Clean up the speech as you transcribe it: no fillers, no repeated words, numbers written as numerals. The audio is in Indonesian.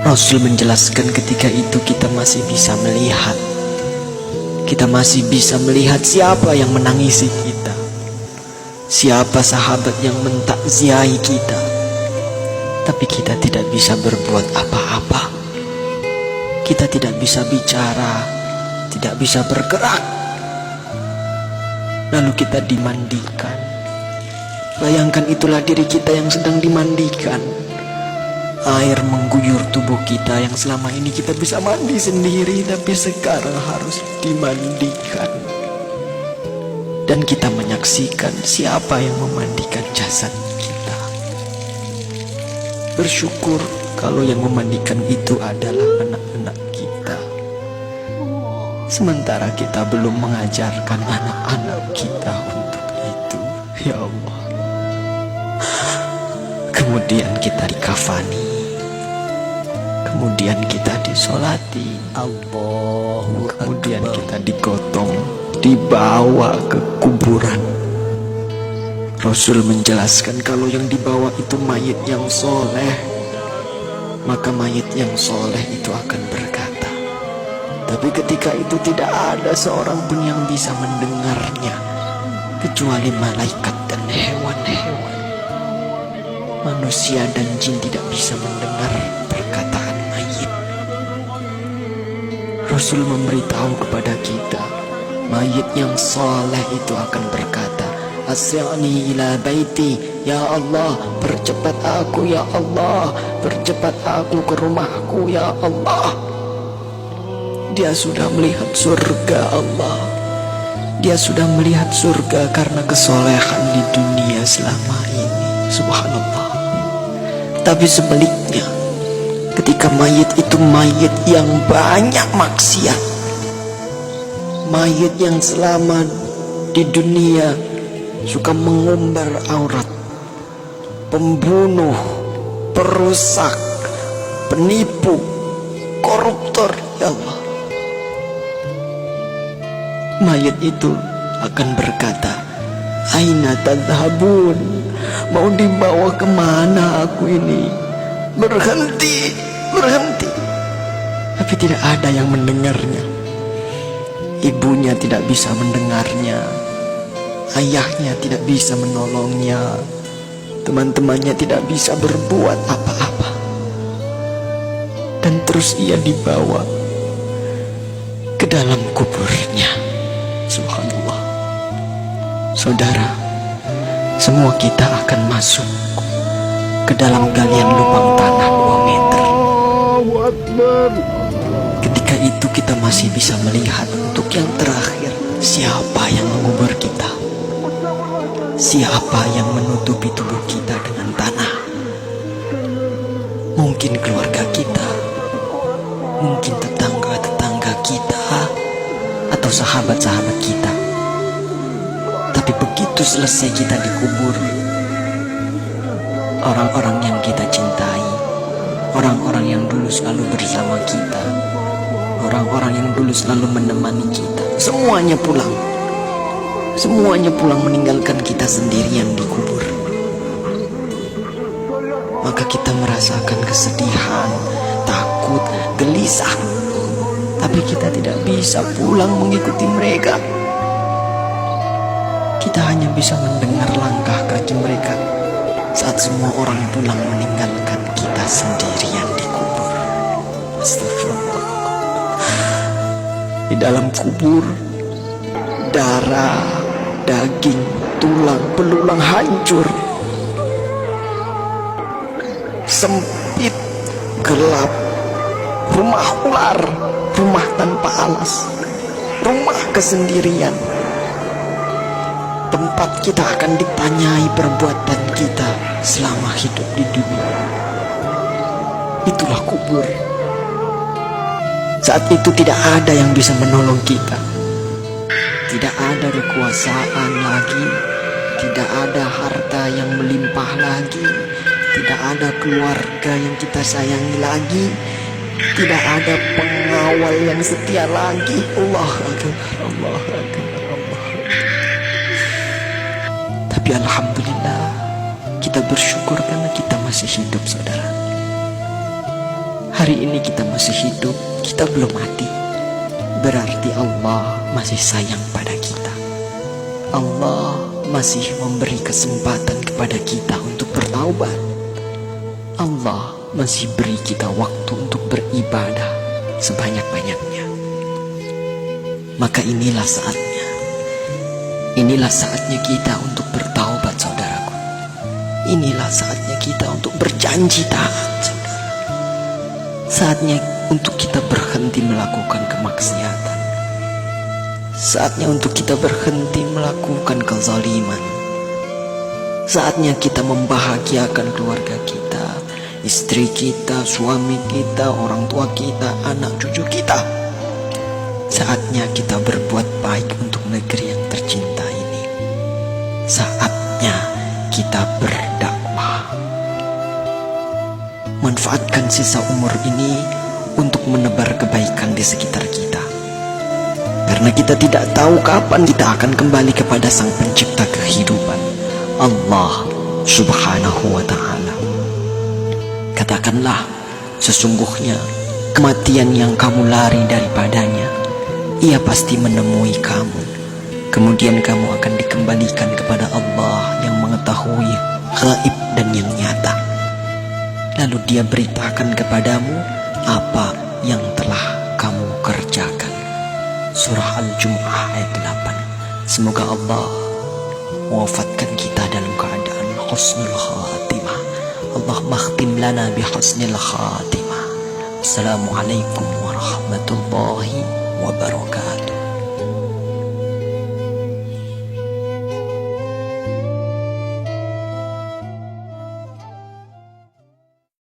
Rasul menjelaskan ketika itu kita masih bisa melihat. Kita masih bisa melihat siapa yang menangisi kita, siapa sahabat yang mentakziahi kita. Tapi kita tidak bisa berbuat apa-apa. Kita tidak bisa bicara, tidak bisa bergerak. Lalu kita dimandikan. Bayangkan itulah diri kita yang sedang dimandikan. Air mengguyur tubuh kita yang selama ini kita bisa mandi sendiri, tapi sekarang harus dimandikan. Dan kita menyaksikan siapa yang memandikan jasad kita. Bersyukur kalau yang memandikan itu adalah anak-anak kita. Sementara kita belum mengajarkan anak-anak kita untuk itu. Ya Allah. Kemudian kita dikafani, kemudian kita disolati, kemudian kita digotong, dibawa ke kuburan. Rasul menjelaskan kalau yang dibawa itu mayit yang soleh, maka mayit yang soleh itu akan berkata. Tapi ketika itu tidak ada seorang pun yang bisa mendengarnya, kecuali malaikat dan hewan-hewan. Manusia dan jin tidak bisa mendengar perkataan mayit. Rasul memberitahu kepada kita, mayit yang soleh itu akan berkata, Asri'ni ila baiti, ya Allah, percepat aku ya Allah, percepat aku ke rumahku ya Allah. Dia sudah melihat surga Allah. Dia sudah melihat surga karena kesolehan di dunia selama ini. Subhanallah. Tapi sebaliknya, ketika mayit itu mayit yang banyak maksiat, mayit yang selama di dunia suka mengumbar aurat, pembunuh, perusak, penipu, koruptor, ya Allah. Mayit itu akan berkata, Aina tadhabun? Mau dibawa kemana aku ini? Berhenti, berhenti. Tapi tidak ada yang mendengarnya. Ibunya tidak bisa mendengarnya. Ayahnya tidak bisa menolongnya. Teman-temannya tidak bisa berbuat apa-apa. Dan terus ia dibawa ke dalam kuburnya. Subhanallah. Saudara, semua kita akan masuk ke dalam galian lubang tanah 2 meter. Ketika itu kita masih bisa melihat untuk yang terakhir, siapa yang mengubur kita, siapa yang menutupi tubuh kita dengan tanah. Mungkin keluarga kita, mungkin tetangga-tetangga kita, atau sahabat-sahabat kita. Tapi begitu selesai kita dikubur, orang-orang yang kita cintai, orang-orang yang dulu selalu bersama kita, orang-orang yang dulu selalu menemani kita, semuanya pulang. Semuanya pulang meninggalkan kita sendirian di kubur. Maka kita merasakan kesedihan, takut, gelisah. Tapi kita tidak bisa pulang mengikuti mereka. Kita hanya bisa mendengar langkah kaki mereka saat semua orang pulang meninggalkan kita sendirian di kubur. Astagfirullah. Di dalam kubur, darah, daging, tulang, belulang hancur. Sempit, gelap, rumah ular, rumah tanpa alas, rumah kesendirian. Tempat kita akan ditanyai perbuatan kita selama hidup di dunia. Itulah kubur. Saat itu tidak ada yang bisa menolong kita. Tidak ada kekuasaan lagi. Tidak ada harta yang melimpah lagi. Tidak ada keluarga yang kita sayangi lagi. Tidak ada pengawal yang setia lagi. Allah Akbar, Allah Akbar. Tapi alhamdulillah, kita bersyukur karena kita masih hidup, saudara. Hari ini kita masih hidup, kita belum mati. Berarti Allah masih sayang pada kita. Allah masih memberi kesempatan kepada kita untuk bertaubat. Allah masih beri kita waktu untuk beribadah sebanyak-banyaknya. Maka inilah saatnya. Inilah saatnya kita untuk bertaubat, saudaraku. Inilah saatnya kita untuk berjanji taat, saudara. Saatnya untuk kita berhenti melakukan kemaksiatan. Saatnya untuk kita berhenti melakukan kezaliman. Saatnya kita membahagiakan keluarga kita, istri kita, suami kita, orang tua kita, anak cucu kita. Saatnya kita berbuat baik untuk negeri yang tercinta ini. Saatnya kita berdakwah. Manfaatkan sisa umur ini untuk menebar kebaikan di sekitar kita. Karena kita tidak tahu kapan kita akan kembali kepada Sang Pencipta kehidupan, Allah Subhanahu wa ta'ala. Katakanlah, sesungguhnya kematian yang kamu lari daripadanya, ia pasti menemui kamu. Kemudian kamu akan dikembalikan kepada Allah yang mengetahui gaib dan yang nyata. Lalu dia beritakan kepadamu apa yang telah kamu kerjakan. Surah Al-Jumu'ah ayat 8. Semoga Allah mewafatkan kita dalam keadaan husnul khatimah. Allah makhtim lana bi husnul khatimah. Assalamualaikum warahmatullahi wabarakatuh.